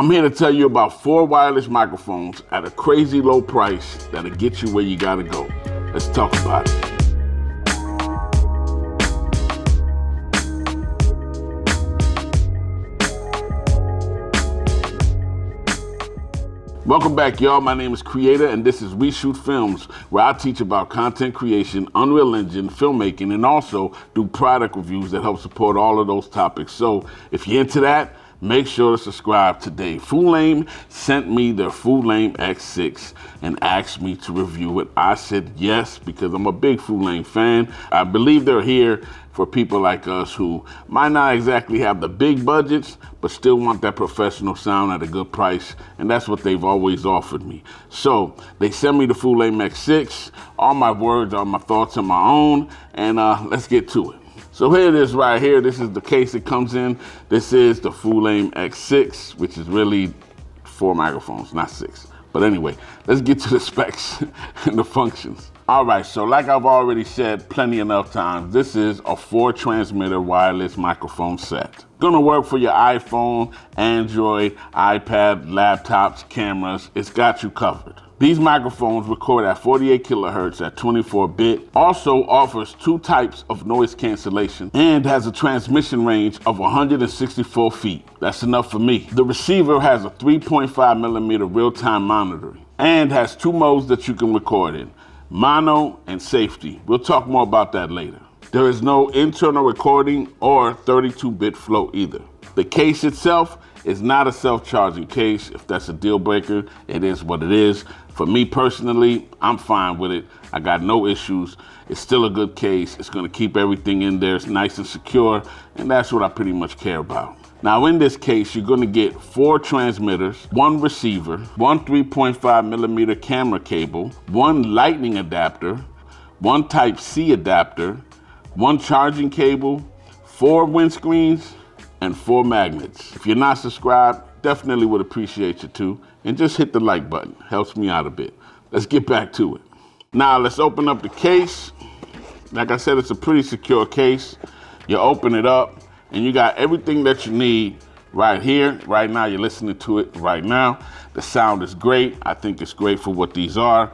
I'm here to tell you about 4 wireless microphones at a crazy low price that'll get you where you gotta go. Let's talk about it. Welcome back, y'all. My name is Creator, and this is We Shoot Films, where I teach about content creation, Unreal Engine, filmmaking, and also do product reviews that help support all of those topics. So if you're into that, make sure to subscribe today. Fulaim sent me their Fulaim X6 and asked me to review it. I said yes, because I'm a big Fulaim fan. I believe they're here for people like us who might not exactly have the big budgets, but still want that professional sound at a good price, and that's what they've always offered me. So they sent me the Fulaim X6. All my words are my thoughts on my own, and let's get to it. So here it is right here. This is the case it comes in. This is the Fulaim X6, which is really 4 microphones, not 6. But anyway, let's get to the specs and the functions. All right, so like I've already said plenty enough times, this is a 4 transmitter wireless microphone set. Gonna work for your iPhone, Android, iPad, laptops, cameras. It's got you covered. These microphones record at 48 kilohertz at 24-bit, also offers 2 types of noise cancellation, and has a transmission range of 164 feet. That's enough for me. The receiver has a 3.5 millimeter real-time monitoring, and has 2 modes that you can record in, mono and safety. We'll talk more about that later. There is no internal recording or 32-bit flow either. The case itself is not a self-charging case. If that's a deal breaker, it is what it is. For me personally, I'm fine with it. I got no issues. It's still a good case. It's gonna keep everything in there. It's nice and secure, and that's what I pretty much care about. Now in this case, you're gonna get 4 transmitters, 1 receiver, 1 3.5 millimeter camera cable, 1 lightning adapter, 1 Type-C adapter, 1 charging cable, 4 windscreens, and 4 magnets. If you're not subscribed, definitely would appreciate you too. And just hit the like button, helps me out a bit. Let's get back to it. Now let's open up the case. Like I said, it's a pretty secure case. You open it up and you got everything that you need right here. Right now, you're listening to it right now. The sound is great. I think it's great for what these are,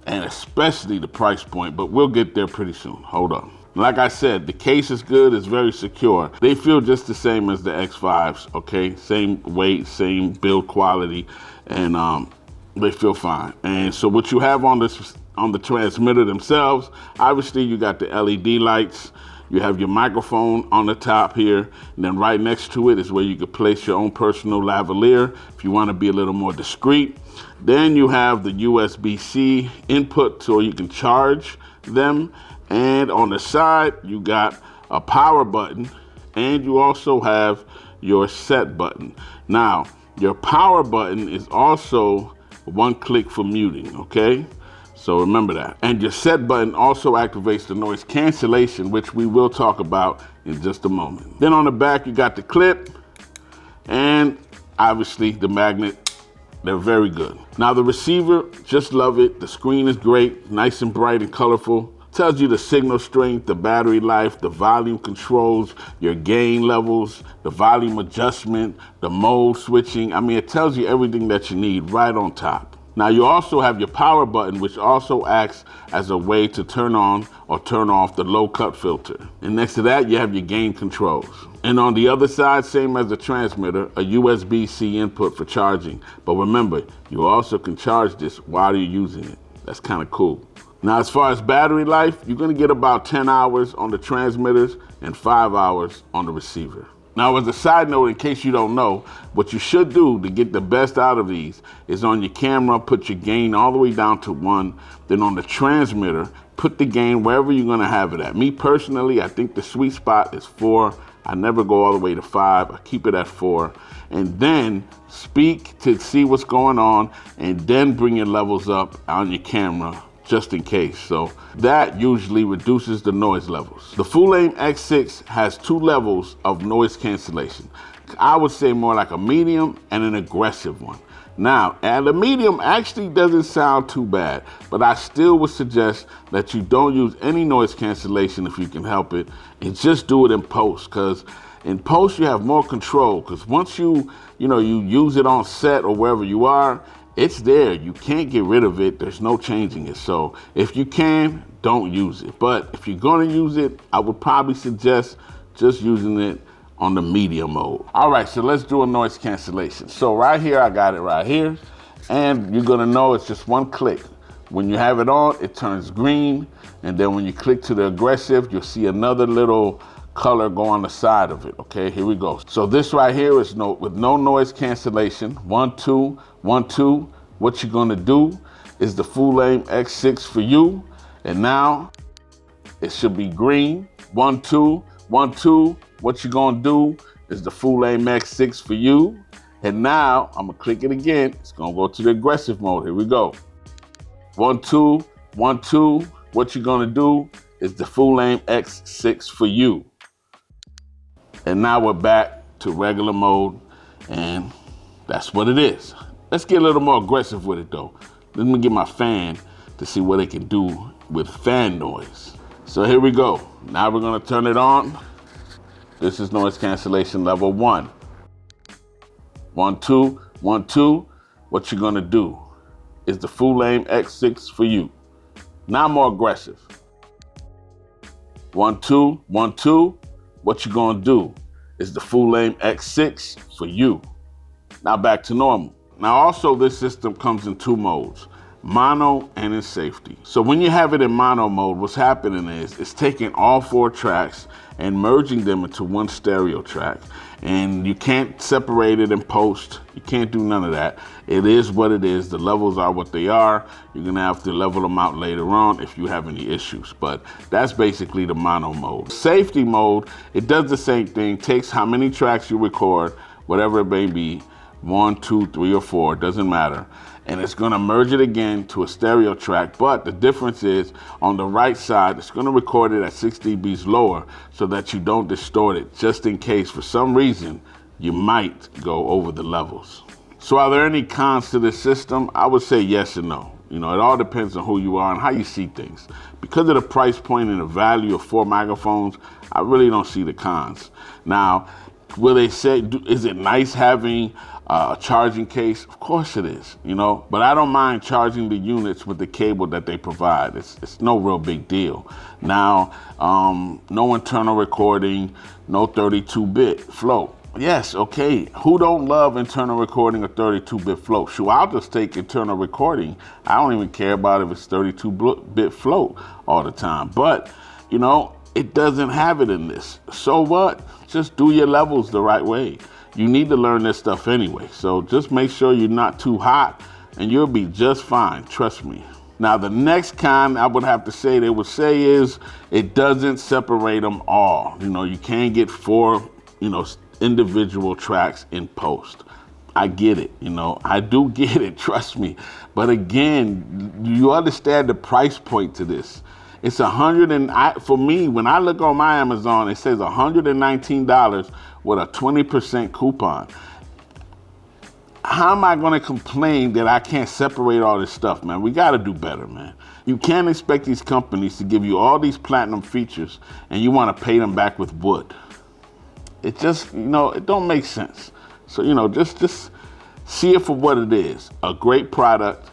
and especially the price point, but we'll get there pretty soon. Hold on. Like I said, the case is good, it's very secure. They feel just the same as the X5s, okay? Same weight, same build quality, and they feel fine. And so what you have on the transmitter themselves, obviously you got the LED lights, you have your microphone on the top here, and then right next to it is where you could place your own personal lavalier if you want to be a little more discreet. Then you have the USB-C input so you can charge them. And on the side, you got a power button, and you also have your set button. Now, your power button is also 1 click for muting, okay? So remember that. And your set button also activates the noise cancellation, which we will talk about in just a moment. Then on the back, you got the clip, and obviously the magnet. They're very good. Now the receiver, just love it. The screen is great, nice and bright and colorful. Tells you the signal strength, the battery life, the volume controls, your gain levels, the volume adjustment, the mode switching. I mean, it tells you everything that you need right on top. Now you also have your power button, which also acts as a way to turn on or turn off the low cut filter. And next to that, you have your gain controls. And on the other side, same as the transmitter, a USB-C input for charging. But remember, you also can charge this while you're using it. That's kind of cool. Now, as far as battery life, you're gonna get about 10 hours on the transmitters and 5 hours on the receiver. Now, as a side note, in case you don't know, what you should do to get the best out of these is on your camera, put your gain all the way down to 1. Then on the transmitter, put the gain wherever you're gonna have it at. Me personally, I think the sweet spot is 4. I never go all the way to 5. I keep it at 4. And then speak to see what's going on, and then bring your levels up on your camera, just in case. So that usually reduces the noise levels. The Fulaim X6 has 2 levels of noise cancellation. I would say more like a medium and an aggressive one. Now, and the medium actually doesn't sound too bad, but I still would suggest that you don't use any noise cancellation if you can help it, and just do it in post, because in post you have more control, because once you you use it on set or wherever you are, it's there. You can't get rid of it. There's no changing it. So if you can, don't use it. But if you're going to use it, I would probably suggest just using it on the medium mode. All right, so let's do a noise cancellation. So right here, I got it right here. And you're going to know it's just one click. When you have it on, it turns green. And then when you click to the aggressive, you'll see another little color go on the side of it. Okay, here we go. So this right here is with no noise cancellation. 1, 2, 1, 2. What you're gonna do is the Fulaim X6 for you. And now it should be green. 1, 2, 1, 2. What you're gonna do is the Fulaim X6 for you. And now I'm gonna click it again. It's gonna go to the aggressive mode. Here we go. 1, 2, 1, 2. What you're gonna do is the Fulaim X6 for you. And now we're back to regular mode, and that's what it is. Let's get a little more aggressive with it though. Let me get my fan to see what it can do with fan noise. So here we go. Now we're gonna turn it on. This is noise cancellation level 1. 1, 2, 1, 2. What you're gonna do is the Fulaim X6 for you. Now more aggressive. 1, 2, 1, 2. What you're gonna do is the Fulaim X6 for you. Now back to normal. Now also this system comes in 2 modes, mono and in safety. So when you have it in mono mode, what's happening is it's taking all 4 tracks and merging them into one stereo track. And you can't separate it in post. You can't do none of that. It is what it is. The levels are what they are. You're gonna have to level them out later on if you have any issues. But that's basically the mono mode. Safety mode, it does the same thing. Takes how many tracks you record, whatever it may be, 1, 2, 3, or 4, doesn't matter. And it's gonna merge it again to a stereo track, but the difference is on the right side, it's gonna record it at 6 dBs lower so that you don't distort it, just in case for some reason you might go over the levels. So are there any cons to this system? I would say yes and no. It all depends on who you are and how you see things. Because of the price point and the value of 4 microphones, I really don't see the cons. Now, will they say, is it nice having a charging case? Of course it is, but I don't mind charging the units with the cable that they provide. It's no real big deal. Now, no internal recording, no 32-bit float. Yes, okay, who don't love internal recording or 32-bit float? Sure, I'll just take internal recording. I don't even care about if it's 32-bit float all the time. But, it doesn't have it in this. So what? Just do your levels the right way. You need to learn this stuff anyway. So just make sure you're not too hot and you'll be just fine. Trust me. Now, the next con I would have to say they would say is it doesn't separate them all. You can't get 4, individual tracks in post. I get it. I do get it. Trust me. But again, you understand the price point to this. It's for me, when I look on my Amazon, it says $119 with a 20% coupon. How am I going to complain that I can't separate all this stuff, man? We got to do better, man. You can't expect these companies to give you all these platinum features and you want to pay them back with wood. It just, it don't make sense. So, just see it for what it is. A great product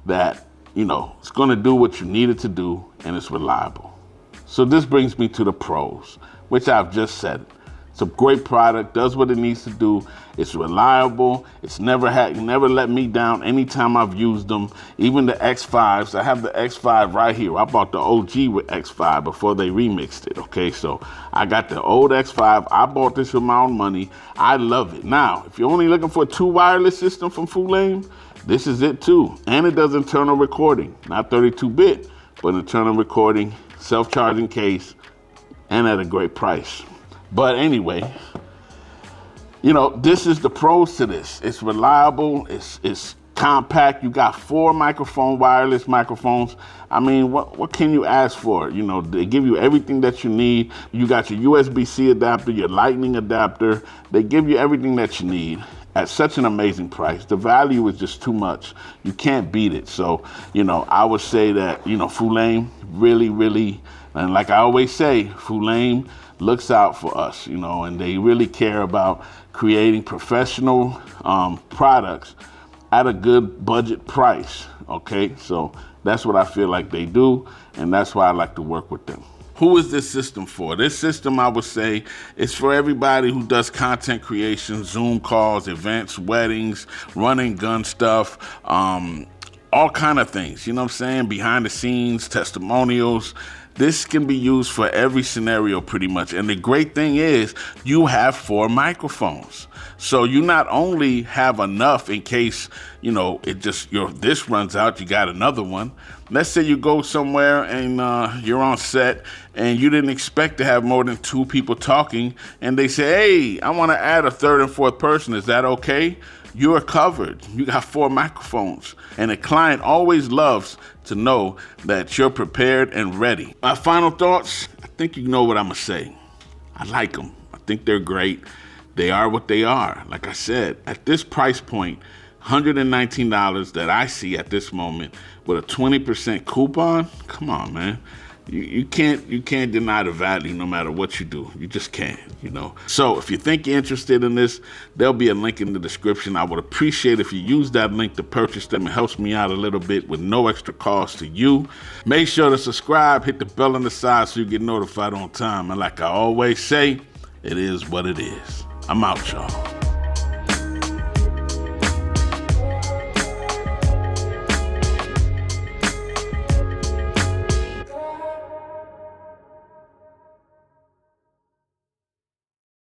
that, it's going to do what you need it to do, and it's reliable. So this brings me to the pros, which I've just said. It's a great product, does what it needs to do. It's reliable. It's never let me down anytime I've used them. Even the X5s, I have the X5 right here. I bought the OG with X5 before they remixed it, okay? So I got the old X5. I bought this with my own money. I love it. Now, if you're only looking for a 2 wireless system from Fulaim, this is it too. And it does internal recording, not 32-bit, but internal recording, self-charging case, and at a great price. But anyway, this is the pros to this. It's reliable, it's compact. You got 4 wireless microphones. I mean, what can you ask for? They give you everything that you need. You got your USB-C adapter, your Lightning adapter. They give you everything that you need at such an amazing price. The value is just too much. You can't beat it. So, I would say that, Fulaim really, really, and like I always say, Fulaim, looks out for us, and they really care about creating professional products at a good budget price, okay? So that's what I feel like they do, and that's why I like to work with them. Who is this system for? This system, I would say, is for everybody who does content creation, Zoom calls, events, weddings, run and gun stuff, all kind of things, you know what I'm saying? Behind the scenes, testimonials. This can be used for every scenario pretty much. And the great thing is you have 4 microphones. So you not only have enough in case, this runs out, you got another one. Let's say you go somewhere and you're on set and you didn't expect to have more than 2 people talking, and they say, hey, I want to add a 3rd and 4th person. Is that okay? You're covered. You got 4 microphones. And a client always loves to know that you're prepared and ready. My final thoughts, I think you know what I'm going to say. I like them. I think they're great. They are what they are. Like I said, at this price point, $119 that I see at this moment with a 20% coupon, come on, man. You can't deny the value no matter what you do. You just can't, So if you think you're interested in this, there'll be a link in the description. I would appreciate if you use that link to purchase them. It helps me out a little bit with no extra cost to you. Make sure to subscribe, hit the bell on the side so you get notified on time. And like I always say, it is what it is. I'm out, y'all.